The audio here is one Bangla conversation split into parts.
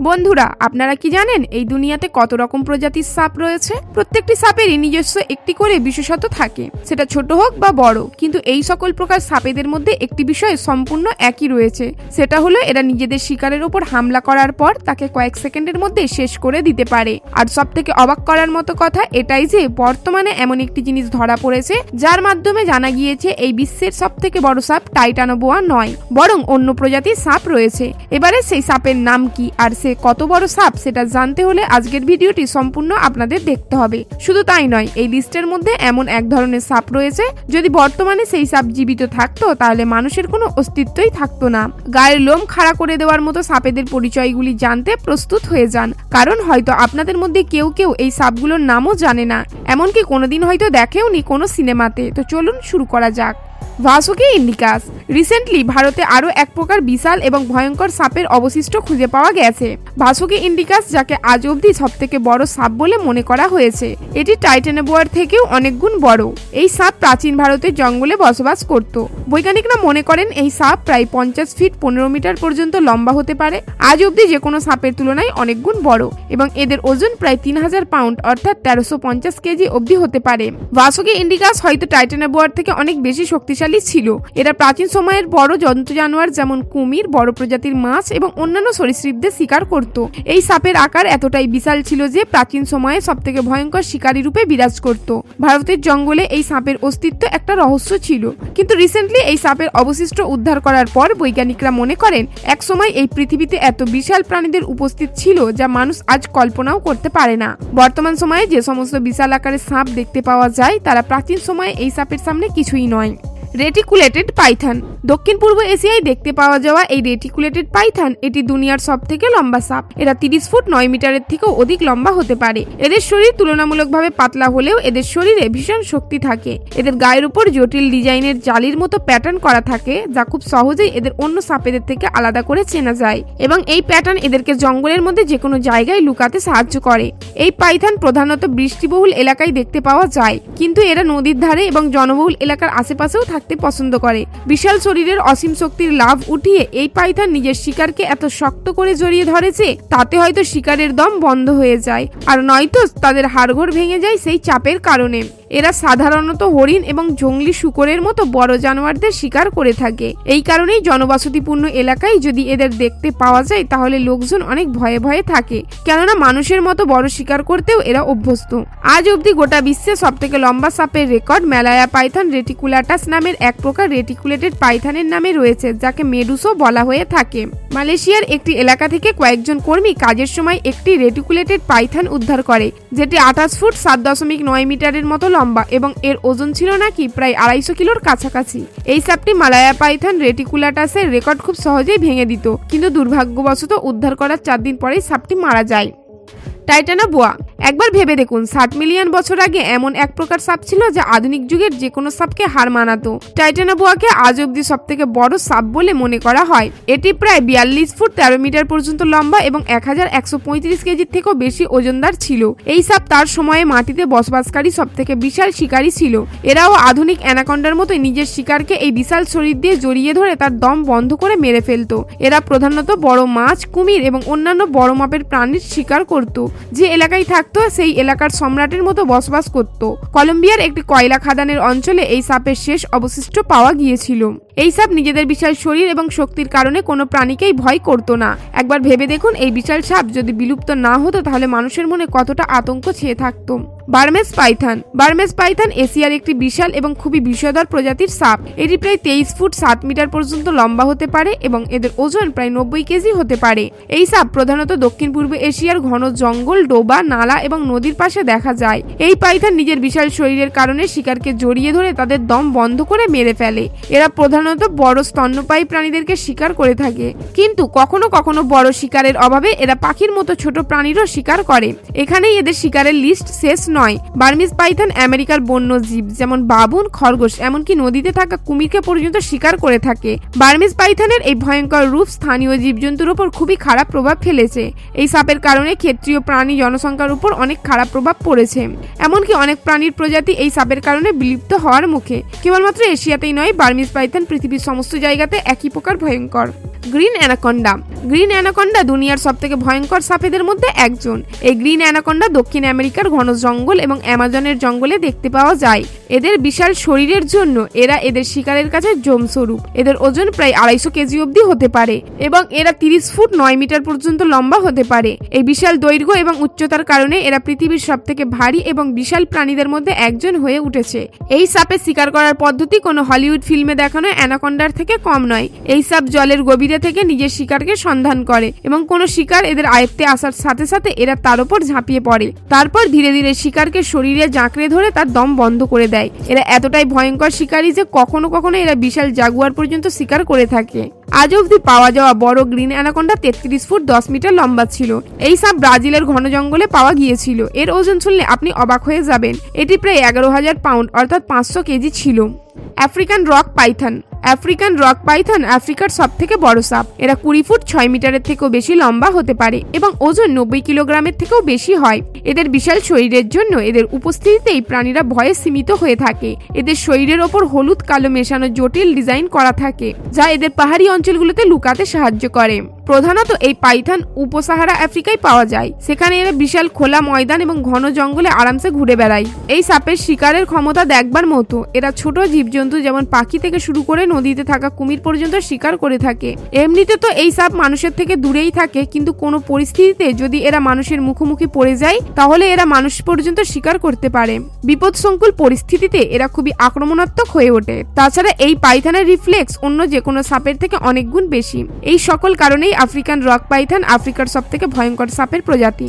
বন্ধুরা, আপনারা কি জানেন এই দুনিয়াতে কত রকম প্রজাতির সাপ রয়েছে? প্রত্যেকটি সাপেরই নিজস্ব একটি করে বিশেষত্ব থাকে, সেটা ছোট হোক বা বড়। কিন্তু এই সকল প্রকার সাপেদের মধ্যে একটি বিষয় সম্পূর্ণ একই রয়েছে, সেটা হলো এরা নিজেদের শিকারের উপর হামলা করার পর তাকে কয়েক সেকেন্ডের মধ্যে শেষ করে দিতে পারে। আর সব থেকে অবাক করার মতো কথা এটাই যে বর্তমানে এমন একটি জিনিস ধরা পড়েছে যার মাধ্যমে জানা গিয়েছে এই বিশ্বের সব থেকে বড় সাপ টাইটানোবোয়া নয়, বরং অন্য প্রজাতির সাপ রয়েছে। এবারে সেই সাপের নাম কি আর সে কত বড় সাপ সেটা জানতে হলে আজকের ভিডিওটি সম্পূর্ণ আপনাদের দেখতে হবে। শুধু তাই নয়, এই লিস্টের মধ্যে এমন এক ধরনের সাপ রয়েছে যদি বর্তমানে সেই সাপ জীবিত থাকতো তাহলে মানুষের কোনো অস্তিত্বই থাকতো না। গায়ের লোম খাড়া করে দেওয়ার মতো সাপেদের পরিচয়গুলি জানতে প্রস্তুত হয়ে যান, কারণ হয়তো আপনাদের মধ্যে কেউ কেউ এই সাপগুলোর নামও জানে না, এমনকি কোনোদিন হয়তো দেখেওনি কোনো সিনেমাতে। তো চলুন শুরু করা যাক। ভাসুকি ইন্ডিকাস। রিসেন্টলি ভারতে আরো এক প্রকার বিশাল এবং ভয়ঙ্কর সাপের অবশিষ্ট খুঁজে পাওয়া গেছে। ভাসুকি ইন্ডিকাস, যাকে আজ অবধি সব থেকে বড় সাপ বলে মনে করা হয়েছে, এটি টাইটানোবোয়ার থেকেও অনেক গুণ বড়। এই সাপ প্রাচীন ভারতের জঙ্গলে বসবাস করত। বৈজ্ঞানিকরা মনে করেন এই সাপ প্রায় 50 ফিট 15 মিটার পর্যন্ত লম্বা হতে পারে। আজ অবধি যে কোনো সাপের তুলনায় অনেক গুণ বড় এবং এদের ওজন প্রায় 3000 পাউন্ড অর্থাৎ 1350 কেজি অবধি হতে পারে। ভাসুকি ইন্ডিকাস হয়তো টাইটানোবোয়ার থেকে অনেক বেশি শক্তিশালী ছিল। এরা প্রাচীন সময়ের বড় জন্তু জানোয়ার যেমন কুমির, বড় প্রজাতির মাছ এবং অন্যান্য সরীসৃপদের শিকার করত। এই সাপের আকার এতটাই বিশাল ছিল যে প্রাচীন সময়ে সবথেকে ভয়ঙ্কর শিকারী রূপে বিরাজ করত। ভারতের জঙ্গলে এই সাপের অস্তিত্ব একটা রহস্য ছিল, কিন্তু রিসেন্টলি এই সাপের অবশিষ্ট উদ্ধার করার পর বৈজ্ঞানিকরা মনে করেন একসময় এই পৃথিবীতে এত বিশাল প্রাণীদের উপস্থিত ছিল যা মানুষ আজ কল্পনাও করতে পারে না। বর্তমান সময়ে যে সমস্ত বিশাল আকারের সাপ দেখতে পাওয়া যায় তারা প্রাচীন সময়ে এই সাপের সামনে কিছুই নয়। Reticulated Python. দক্ষিণ পূর্ব এশিয়ায় দেখতে পাওয়া যাওয়া এই রেটিকুলেটেড পাইথন এটি দুনিয়ার সব থেকে লম্বা সাপ। এরা 30 ফুট 9 মিটারের থেকেও অধিক লম্বা হতে পারে। এদের শরীর তুলনামূলকভাবে পাতলা হলেও এদের শরীরে ভীষণ শক্তি থাকে। এদের গায়ের উপর জটিল ডিজাইনের জালির মতো প্যাটার্ন করা থাকে যা খুব সহজেই এদের অন্য সাপেদের থেকে আলাদা করে চেনা যায় এবং এই প্যাটার্ন এদেরকে জঙ্গলের মধ্যে যে কোনো জায়গায় লুকাতে সাহায্য করে। এই পাইথন প্রধানত বৃষ্টিবহুল এলাকায় দেখতে পাওয়া যায়, কিন্তু এরা নদীর ধারে এবং জনবহুল এলাকার আশেপাশেও থাকতে পছন্দ করে। বিশাল শরীরের অসীম শক্তির লাভ উঠিয়ে এই পাইথন নিজের শিকারকে এত শক্ত করে জড়িয়ে ধরেছে তাতে হয়তো শিকারের দম বন্ধ হয়ে যায়, আর নয়তো তাদের হাড়গোড় ভেঙে যায় সেই চাপের কারণে। এরা সাধারণত হরিণ এবং জংলি শূকরের মতো বড় জানোয়ারদের শিকার করে থাকে। এই কারণেই জনবসতিপূর্ণ এলাকায় যদি এদের দেখতে পাওয়া যায় তাহলে লোকজন অনেক ভয়ে ভয়ে থাকে, কেননা মানুষের মতো বড় শিকার করতেও এরা অভ্যস্ত। আজ অবধি গোটা বিশ্বে সব থেকে লম্বা সাপের রেকর্ড ম্যালায়া পাইথন রেটিকুলাটাস নামের এক প্রকার রেটিকুলেটেড পাইথনের নামে রয়েছে, যাকে মেডুসও বলা হয়ে থাকে। মালয়েশিয়ার একটি এলাকা থেকে কয়েকজন কর্মী কাজের সময় একটি রেটিকুলেটেড পাইথন উদ্ধার করে, যেটি 28 ফুট 7.9 মিটারের মতো লম্বা এবং এর ওজন ছিল নাকি প্রায় 250 কিলোর কাছাকাছি। এই সাপটি মালায়া পাইথন রেটিকুলাটাসের রেকর্ড খুব সহজেই ভেঙে দিত, কিন্তু দুর্ভাগ্যবশত উদ্ধার করার 4 দিন পরেই সাপটি মারা যায়। টাইটানোবোয়া। একবার ভেবে দেখুন, 60 মিলিয়ন বছর আগে এমন এক প্রকার সাপ ছিল যা আধুনিক যুগের যে কোনো সাপকে হার মানাতো। টাইটানোবোয়াকে আজ অব্দি সব থেকে বড় সাপ বলে মনে করা হয়। এটি প্রায় 42 ফুট 13 মিটার পর্যন্ত লম্বা এবং 1135 কেজির থেকেও বেশি ওজনদার ছিল। এই সাপ তার সময়ে মাটিতে বসবাসকারী সব থেকে বিশাল শিকারী ছিল। এরাও আধুনিক অ্যানাকন্ডার মতো নিজের শিকারকে এই বিশাল শরীর দিয়ে জড়িয়ে ধরে তার দম বন্ধ করে মেরে ফেলতো। এরা প্রধানত বড় মাছ, কুমির এবং অন্যান্য বড় মাপের প্রাণীর শিকার করত। যে এলাকায় থাকতো সেই এলাকার সম্রাটের মতো বসবাস করত। কলম্বিয়ার একটি কয়লা খাদানের অঞ্চলে এই সাপের শেষ অবশিষ্ট পাওয়া গিয়েছিল। এই সাপ নিজেদের বিশাল শরীর এবং শক্তির কারণে কোনো প্রাণীকেই ভয় করত না। একবার ভেবে দেখুন, এই বিশাল সাপ যদি বিলুপ্ত না হতো তাহলে মানুষের মনে কতটা আতঙ্ক ছেয়ে থাকতো। Burmese Python. বার্মেস পাইথন এশিয়ার একটি বিশাল এবং খুবই বিষধর প্রজাতির সাপ। এটি প্রায় 23 ফুট 7 মিটার পর্যন্ত লম্বা হতে পারে এবং এদের ওজন প্রায় 90 কেজি হতে পারে। এই সাপ প্রধানত দক্ষিণ পূর্ব এশিয়ার ঘন জঙ্গল, ডোবা, নালা এবং নদীর পাশে দেখা যায়। এই পাইথন নিজের বিশাল শরীরের কারণে শিকারকে জড়িয়ে ধরে তাদের দম বন্ধ করে মেরে ফেলে। এরা প্রধানত বড় স্তন্যপায়ী প্রাণীদেরকে শিকার করে থাকে, কিন্তু কখনো কখনো বড় শিকারের অভাবে এরা পাখির মতো ছোট প্রাণীরও শিকার করে। এখানেই এদের শিকারের লিস্ট শেষ নয়। বার্মিজ পাইথন আমেরিকার বন্য জীব যেমন বাবুন, খরগোশ, এমনকি নদীতে থাকা কুমিরকে পর্যন্ত শিকার করে থাকে। বার্মিজ পাইথনের এই ভয়ঙ্কর রূপ স্থানীয় জীবজন্তুর উপর খুবই খারাপ প্রভাব ফেলেছে। এই সাপের কারণে ক্ষেত্রীয় প্রাণী জনসংখ্যার উপর অনেক খারাপ প্রভাব পড়েছে। এমনকি অনেক প্রাণীর প্রজাতি এই সাপের কারণে বিলুপ্ত হওয়ার মুখে। কেবলমাত্র এশিয়াতেই নয়, বার্মিজ পাইথন পৃথিবীর সমস্ত জায়গাতে একই প্রকার ভয়ঙ্কর। Green anaconda. গ্রিন অ্যানাকন্ডা দুনিয়ার সবথেকে ভয়ঙ্কর সাপেদের মধ্যে একজন। এই গ্রিন অ্যানাকন্ডা দক্ষিণ আমেরিকার ঘন জঙ্গল এবং অ্যামাজনের জঙ্গলে দেখতে পাওয়া যায়। এদের বিশাল শরীরের জন্য এরা এদের শিকারের কাছে জমস্বরূপ। এদের ওজন প্রায় 250 কেজি অবধি হতে পারে এবং এরা 30 ফুট 9 মিটার পর্যন্ত লম্বা হতে পারে। এই বিশাল দৈর্ঘ্য এবং উচ্চতার কারণে এরা পৃথিবীর সবথেকে ভারী এবং বিশাল প্রাণীদের মধ্যে একজন হয়ে উঠেছে। এই সাপে শিকার করার পদ্ধতি কোনো হলিউড ফিল্মে দেখানো অ্যানাকন্ডার থেকে কম নয়। এই সাপ জলের গভীরে থেকে নিজের শিকারকে সন্ধান করে এবং কোনো শিকার এদের আয়ত্তে আসার সাথে সাথে এরা তার উপর ঝাঁপিয়ে পড়ে। তারপর ধীরে ধীরে শিকারকে শরীরে জাঁকড়ে ধরে তার দম বন্ধ করে দেয়। এরা এতটাই ভয়ঙ্কর শিকারী যে কখনো কখনো এরা বিশাল জাগুয়ার পর্যন্ত শিকার করে থাকে। আজ অবধি পাওয়া যাওয়া বড় গ্রিন অ্যানাকন্ডা 33 ফুট 10 মিটার লম্বা ছিল। এই সাপ ব্রাজিলের ঘন জঙ্গলে পাওয়া গিয়েছিল। এর ওজন শুনলে আপনি অবাক হয়ে যাবেন। এটি প্রায় 11,000 পাউন্ড অর্থাৎ 500 কেজি ছিল। African rock Python. African rock Python আফ্রিকার সবথেকে বড় সাপ। এরা 20 ফুট 6 মিটারের থেকেও বেশি লম্বা হতে পারে এবং ওজন 90 কিলোগ্রামের থেকেও বেশি হয়। এদের বিশাল শরীরের জন্য এদের উপস্থিতিতেই প্রাণীরা ভয়ে সীমিত হয়ে থাকে। এদের শরীরের ওপর হলুদ কালো মেশানো জটিল ডিজাইন করা থাকে যা এদের পাহাড়ি অঞ্চলগুলোতে লুকাতে সাহায্য করে। প্রধানত এই পাইথন উপসাহারা আফ্রিকায় পাওয়া যায়। সেখানে এরা বিশাল খোলা ময়দান এবং ঘন জঙ্গলে আরামসে ঘুরে বেড়ায়। এই সাপের শিকারের ক্ষমতা দেখবার মতো। এরা ছোট জীবজন্তু যেমন পাখি থেকে শুরু করে নদীতে থাকা কুমির পর্যন্ত শিকার করে থাকে। এমনিতে তো এই সাপ মানুষের থেকে দূরেই থাকে, কিন্তু কোনো পরিস্থিতিতে যদি এরা মানুষের মুখোমুখি পড়ে যায় তাহলে এরা মানুষ পর্যন্ত শিকার করতে পারে। বিপদসংকুল পরিস্থিতিতে এরা খুবই আক্রমণাত্মক হয়ে ওঠে। তাছাড়া এই পাইথনের রিফ্লেক্স অন্য যে কোনো সাপের থেকে অনেক গুণ বেশি। এই সকল কারণেই আফ্রিকান রক পাইথন আফ্রিকার সবথেকে ভয়ঙ্কর সাপের প্রজাতি।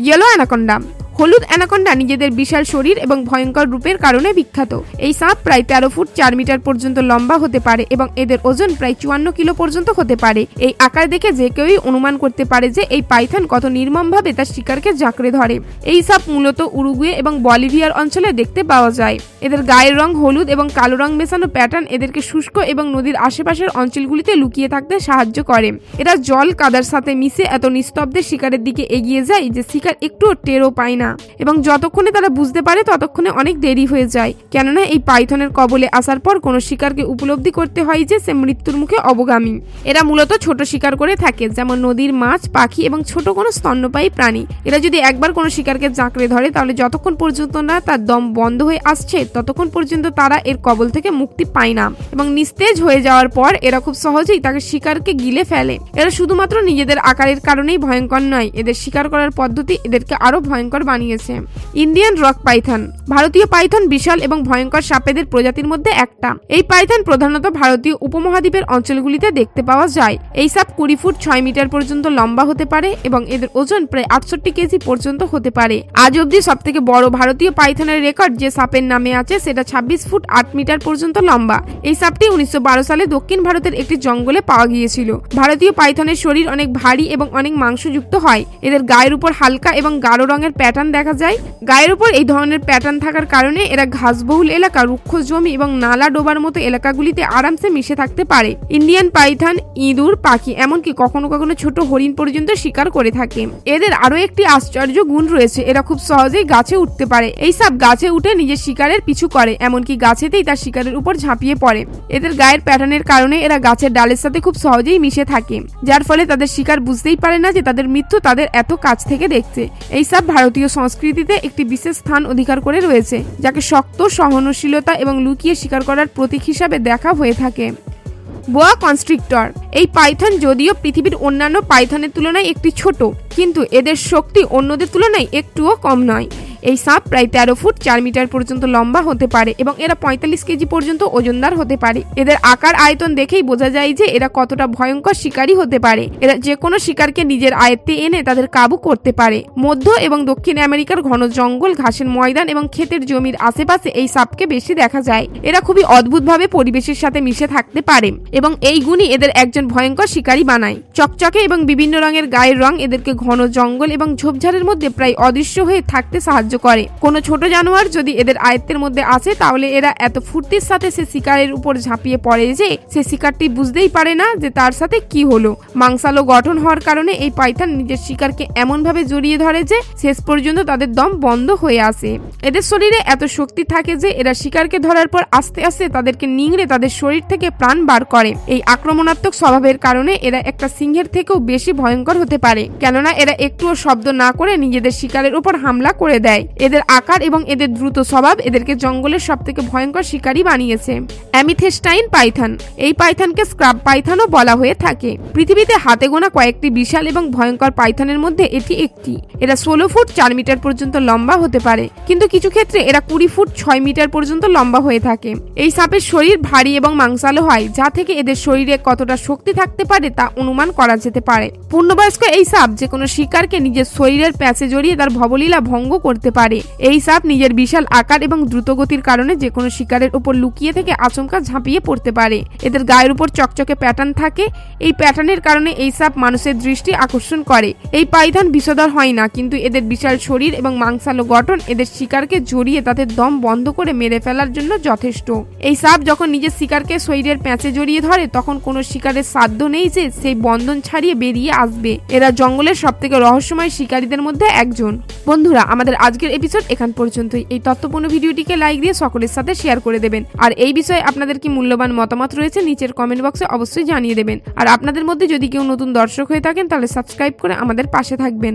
Yellow anaconda. হলুদ অ্যানাকন্ডা নিজেদের বিশাল শরীর এবং ভয়ঙ্কর রূপের কারণে বিখ্যাত। এই সাপ প্রায় 13 ফুট 4 মিটার পর্যন্ত লম্বা হতে পারে এবং এদের ওজন প্রায় 54 কিলো পর্যন্ত হতে পারে। এই আকার দেখে যে কেউই অনুমান করতে পারে যে এই পাইথন কত নির্মমভাবে তার শিকারকে জাঁকড়ে ধরে। এই সাপ মূলত উরুগুয়ে এবং বলিভিয়ার অঞ্চলে দেখতে পাওয়া যায়। এদের গায়ের রং হলুদ এবং কালো রং মেশানো প্যাটার্ন এদেরকে শুষ্ক এবং নদীর আশেপাশের অঞ্চলগুলিতে লুকিয়ে থাকতে সাহায্য করে। এরা জল কাদার সাথে মিশে এত নিস্তব্ধে শিকারের দিকে এগিয়ে যায় যে শিকার একটুও টেরও পায় না এবং যতক্ষণে তারা বুঝতে পারে ততক্ষণে অনেক দেরি হয়ে যায়, কেননা এই পাইথনের কবলে আসার পর কোনো শিকারকে উপলব্ধি করতে হয় যে সে মৃত্যুর মুখে অবগামী। এরা মূলত ছোট শিকার করে থাকে, যেমন নদীর মাছ, পাখি এবং ছোট কোনো স্তন্যপায়ী প্রাণী। এরা যদি একবার কোনো শিকারকে জাঁকড়ে ধরে তাহলে যতক্ষণ পর্যন্ত না তার দম বন্ধ হয়ে আসছে ততক্ষণ পর্যন্ত তারা এর কবল থেকে মুক্তি পায় না এবং নিস্তেজ হয়ে যাওয়ার পর এরা খুব সহজেই তাকে শিকারকে গিলে ফেলে। এরা শুধুমাত্র নিজেদের আকারের কারণেই ভয়ঙ্কর নয়, এদের শিকার করার পদ্ধতি এদেরকে আরো ভয়ঙ্কর বানিয়েছে। Indian rock Python. ভারতীয় পাইথন বিশাল এবং ভয়ঙ্কর সাপেদের প্রজাতির মধ্যে একটা। এই পাইথন প্রধানত ভারতীয় উপমহাদ্বীপের অঞ্চলগুলিতে দেখতে পাওয়া যায়। এই সাপ 20 ফুট 6 মিটার পর্যন্ত লম্বা হতে পারে এবং এদের ওজন প্রায় 68 কেজি পর্যন্ত হতে পারে। আজ অবধি সবথেকে বড় ভারতীয় পাইথনের রেকর্ড যে সাপের নামে আছে সেটা 26 ফুট 8 মিটার পর্যন্ত লম্বা। এই সাপটি 1912 সালে দক্ষিণ ভারতের একটি জঙ্গলে পাওয়া গিয়েছিল। ভারতীয় পাইথনের শরীর অনেক ভারী এবং অনেক মাংসযুক্ত হয়। এদের গায়ের উপর হালকা এবং গাঢ় রঙের প্যাটার্ন দেখা যায়। গায়ের উপর এই ধরনের প্যাটার্ন থাকার কারণে এরা ঘাসবহুল এলাকা, রুক্ষ জমি এবং নালা ডোবার মতো এলাকাগুলিতে আরামসে মিশে থাকতে পারে। ইন্ডিয়ান পাইথন ইঁদুর, পাখি, এমনকি কখনো কখনো ছোট হরিণ পর্যন্ত শিকার করে থাকে। এদের আরো একটি আশ্চর্য গুণ রয়েছে, এরা খুব সহজেই গাছে উঠতে পারে। এই সাপ গাছে উঠে নিজের শিকারের পিছু করে, এমনকি গাছেতেই তার শিকারের উপর ঝাঁপিয়ে পড়ে। এদের গায়ের প্যাটার্নের কারণে এরা গাছের ডালের সাথে খুব সহজেই মিশে থাকে, যার ফলে তাদের শিকার বুঝতেই পারে না যে তাদের মৃত্যু তাদের এত কাছ থেকে দেখছে। এই সাপ ভারতীয় সংস্কৃতিতে একটি বিশেষ স্থান অধিকার করে রয়েছে, যাকে শক্ত, সহনশীলতা এবং লুকিয়ে শিকার করার প্রতীক হিসাবে দেখা হয়ে থাকে। বোয়া কনস্ট্রিক্টর। এই পাইথন যদিও পৃথিবীর অন্যান্য পাইথনের তুলনায় একটি ছোট, কিন্তু এদের শক্তি অন্যদের তুলনায় একটুও কম নয়। এই সাপ প্রায় 13 ফুট 4 মিটার পর্যন্ত লম্বা হতে পারে এবং এরা 45 কেজি পর্যন্ত ওজনদার হতে পারে। এদের আকার আয়তন দেখেই বোঝা যায় যে এরা কতটা ভয়ঙ্কর শিকারী হতে পারে। এরা যে কোনো শিকারকে নিজের আয়ত্তে এনে তাদের কাবু করতে পারে। মধ্য এবং দক্ষিণ আমেরিকার ঘন জঙ্গল, ঘাসের ময়দান এবং ক্ষেতের জমির আশেপাশে এই সাপকে বেশি দেখা যায়। এরা খুবই অদ্ভুতভাবে পরিবেশের সাথে মিশে থাকতে পারে এবং এই গুণই এদের একজন ভয়ঙ্কর শিকারী বানায়। চকচকে এবং বিভিন্ন রঙের গায়ের রং এদেরকে ঘন জঙ্গল এবং ঝোপঝাড়ের মধ্যে প্রায় অদৃশ্য হয়ে থাকতে সাহায্য সাহায্য করে। কোনো ছোট জানোয়ার যদি এদের আয়ত্তের মধ্যে আসে তাহলে এরা এত ফুর্তির সাথে সে শিকারের উপর ঝাঁপিয়ে পড়ে যে সে শিকারটি বুঝতেই পারে না যে তার সাথে কি হলো। মাংসালো গঠন হওয়ার কারণে এই পাইথন নিজের শিকারকে এমন ভাবে জড়িয়ে ধরে যে শেষ পর্যন্ত তাদের দম বন্ধ হয়ে আসে। এদের শরীরে এত শক্তি থাকে যে এরা শিকারকে ধরার পর আস্তে আস্তে তাদেরকে নিংড়ে তাদের শরীর থেকে প্রাণ বার করে। এই আক্রমণাত্মক স্বভাবের কারণে এরা একটা সিংহের থেকেও বেশি ভয়ঙ্কর হতে পারে, কেননা এরা একটুও শব্দ না করে নিজেদের শিকারের উপর হামলা করে দেয়। এদের আকার এবং এদের দ্রুত স্বভাব এদেরকে জঙ্গলের সবথেকে ভয়ঙ্কর শিকারী বানিয়েছে। অ্যামিথেস্টাইন পাইথন, এই পাইথনকে স্ক্রাব পাইথনও বলা হয়ে থাকে। পৃথিবীতে হাতে গোনা কয়েকটি বিশাল এবং ভয়ঙ্কর পাইথনের মধ্যে এটি একটি। এরা 16 ফুট 4 মিটার পর্যন্ত লম্বা হতে পারে, কিন্তু কিছু ক্ষেত্রে এরা 20 ফুট 6 মিটার পর্যন্ত লম্বা হয়ে থাকে। এই সাপের শরীর ভারী এবং মাংসালো হয়, যা থেকে এদের শরীরে কতটা শক্তি থাকতে পারে তা অনুমান করা যেতে পারে। পূর্ণবয়স্ক এই সাপ যে কোনো শিকারকে নিজের শরীরের প্যাঁচে জড়িয়ে তার ভবলীলা ভঙ্গ করতে পারে। এই সাপ নিজের বিশাল আকার এবং দ্রুতগতির কারণে যে কোনো শিকারের উপর লুকিয়ে থেকে আচমকা ঝাঁপিয়ে পড়তে পারে। এদের গায়ের উপর চকচকে প্যাটার্ন থাকে। এই প্যাটার্নের কারণে এই সাপ মানুষের দৃষ্টি আকর্ষণ করে। এই পাইথন বিষধর হয় না, কিন্তু এদের বিশাল শরীর এবং মাংসালো গঠন এদের শিকারকে জড়িয়ে তাদের দম বন্ধ করে মেরে ফেলার জন্য যথেষ্ট। এই সাপ যখন নিজের শিকারকে শরীরের প্যাঁচে জড়িয়ে ধরে তখন কোনো শিকারের সাধ্য নেই যে সেই বন্ধন ছাড়িয়ে বেরিয়ে আসবে। এরা জঙ্গলের সবথেকে রহস্যময় শিকারীদের মধ্যে একজন। বন্ধুরা, আমাদের আজকের এপিসোড এখান পর্যন্তই। এই তথ্যপূর্ণ ভিডিওটিকে লাইক দিয়ে সকলের সাথে শেয়ার করে দেবেন। আর এই বিষয়ে আপনাদের কি মূল্যবান মতামত রয়েছে নিচের কমেন্ট বক্সে অবশ্যই জানিয়ে দেবেন। আর আপনাদের মধ্যে যদি কেউ নতুন দর্শক হয়ে থাকেন তাহলে সাবস্ক্রাইব করে আমাদের পাশে থাকবেন।